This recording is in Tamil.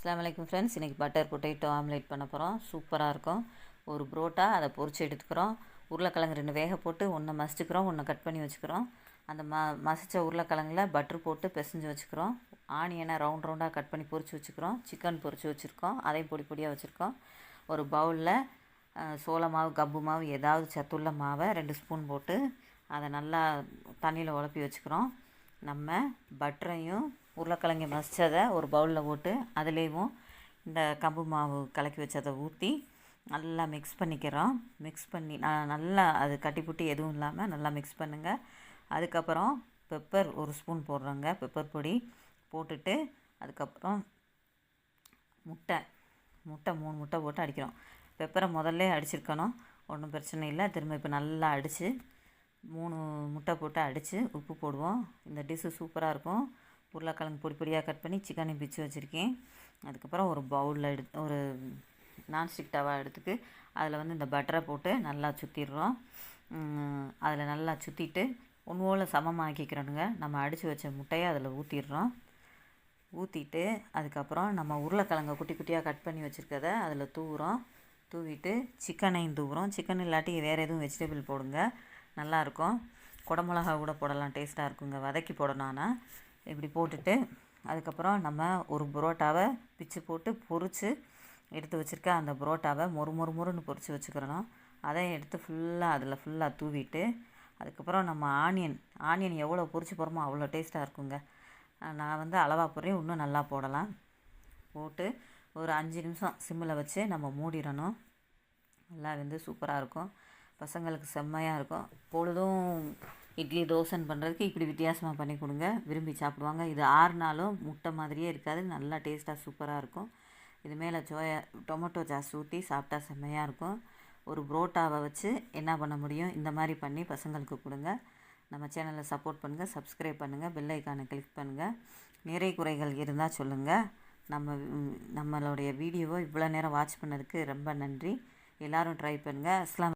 அஸ்ஸலாமு அலைக்கும் ஃப்ரெண்ட்ஸ். இன்றைக்கி பட்டர் பொட்டேட்டோ ஆம்லேட் பண்ண போகிறோம். சூப்பராக இருக்கும். ஒரு புரோட்டா அதை பொரிச்சு எடுத்துக்கிறோம். உருளைக்கிழங்கு 2 வேக போட்டு ஒன்றை மசிச்சுக்கிறோம், ஒன்றை கட் பண்ணி வச்சுக்கிறோம். அந்த மசித்த உருளைக்கிழங்கில் பட்ரு போட்டு பிசைஞ்சு வச்சுக்கிறோம். ஆனியனை ரவுண்டாக கட் பண்ணி பொரிச்சு வச்சுக்கிறோம். சிக்கன் பொரிச்சு வச்சுருக்கோம், அதையும் பொடி பொடியாக வச்சுருக்கோம். ஒரு பவுலில் சோள மாவு, கப்பு மாவு, ஏதாவது சத்துள்ள மாவை 2 ஸ்பூன் போட்டு அதை நல்லா தண்ணியில் உலப்பி வச்சுக்கிறோம். நம்ம பட்டரையும் உருளைக்கிழங்கு மசித்ததை ஒரு பவுலில் போட்டு அதுலேயும் இந்த கம்பு மாவு கலக்கி வச்சதை ஊற்றி நல்லா மிக்ஸ் பண்ணிக்கிறோம். மிக்ஸ் பண்ணி நல்லா அது கட்டிப்புட்டி எதுவும் இல்லாமல் நல்லா மிக்ஸ் பண்ணுங்கள். அதுக்கப்புறம் பெப்பர் 1 ஸ்பூன் போடுறோங்க, பெப்பர் பொடி போட்டுட்டு அதுக்கப்புறம் முட்டை 3 முட்டை போட்டு அடிக்கிறோம். பெப்பரை முதல்ல அடிச்சிருக்கணும், ஒன்றும் பிரச்சனை இல்லை. திரும்ப இப்போ நல்லா அடித்து 3 முட்டை போட்டு அடித்து உப்பு போடுவோம். இந்த டிஷ்ஷு சூப்பராக இருக்கும். உருளைக்கிழங்கு பொடி பொடியாக கட் பண்ணி சிக்கனையும் பிச்சு வச்சுருக்கேன். அதுக்கப்புறம் ஒரு பவுலில் ஒரு நான்ஸ்டிக் தவா எடுத்துட்டு அதில் இந்த பட்டரை போட்டு நல்லா சுற்றிடுறோம். அதில் நல்லா சுற்றிட்டு ஒன்று சமமாக்கிக்கிறோனுங்க. நம்ம அடித்து வச்ச முட்டையை அதில் ஊற்றிடுறோம். ஊற்றிட்டு அதுக்கப்புறம் நம்ம உருளைக்கிழங்கை குட்டி குட்டியாக கட் பண்ணி வச்சுருக்கதை அதில் தூவுறோம். தூவிட்டு சிக்கனையும் தூவுறோம். சிக்கன் இல்லாட்டி வேறு எதுவும் வெஜிடபிள் போடுங்க, நல்லாயிருக்கும். குடமிளகா கூட போடலாம், டேஸ்ட்டாக இருக்குங்க. வதக்கி போடணும்னா இப்படி போட்டுட்டு அதுக்கப்புறம் நம்ம ஒரு புரோட்டாவை பிச்சு போட்டு பொரித்து எடுத்து வச்சுருக்க அந்த புரோட்டாவை மொறுன்னு பொரித்து வச்சுக்கிறணும். அதை எடுத்து அதில் ஃபுல்லாக தூவிட்டு அதுக்கப்புறம் நம்ம ஆனியன் எவ்வளோ பொரிச்சு போடுறோமோ அவ்வளோ டேஸ்ட்டாக இருக்குங்க. நான் அளவாக போடுறேன், இன்னும் நல்லா போடலாம். போட்டு ஒரு 5 நிமிஷம் சிம்மில் வச்சு நம்ம மூடிடணும். நல்லா சூப்பராக இருக்கும். பசங்களுக்கு செம்மையாக இருக்கும். பொழுதும் இட்லி தோசைன்னு பண்ணுறதுக்கு இப்படி வித்தியாசமாக பண்ணி கொடுங்க, விரும்பி சாப்பிடுவாங்க. இது 6 நாளும் முட்டை மாதிரியே இருக்காது, நல்லா டேஸ்ட்டாக சூப்பராக இருக்கும். இது மேலே டொமேட்டோ சாஸ் ஊற்றி சாப்பிட்டா செம்மையாக இருக்கும். ஒரு புரோட்டாவை வச்சு என்ன பண்ண முடியும், இந்த மாதிரி பண்ணி பசங்களுக்கு கொடுங்க. நம்ம சேனலை சப்போர்ட் பண்ணுங்கள், சப்ஸ்கிரைப் பண்ணுங்கள், பெல் ஐக்கானை கிளிக் பண்ணுங்கள். நிறை குறைகள் இருந்தால் சொல்லுங்கள். நம்மளுடைய வீடியோவை இவ்வளோ நேரம் வாட்ச் பண்ணதுக்கு ரொம்ப நன்றி. எல்லோரும் ட்ரை பண்ணுங்கள். அஸ்லாம்.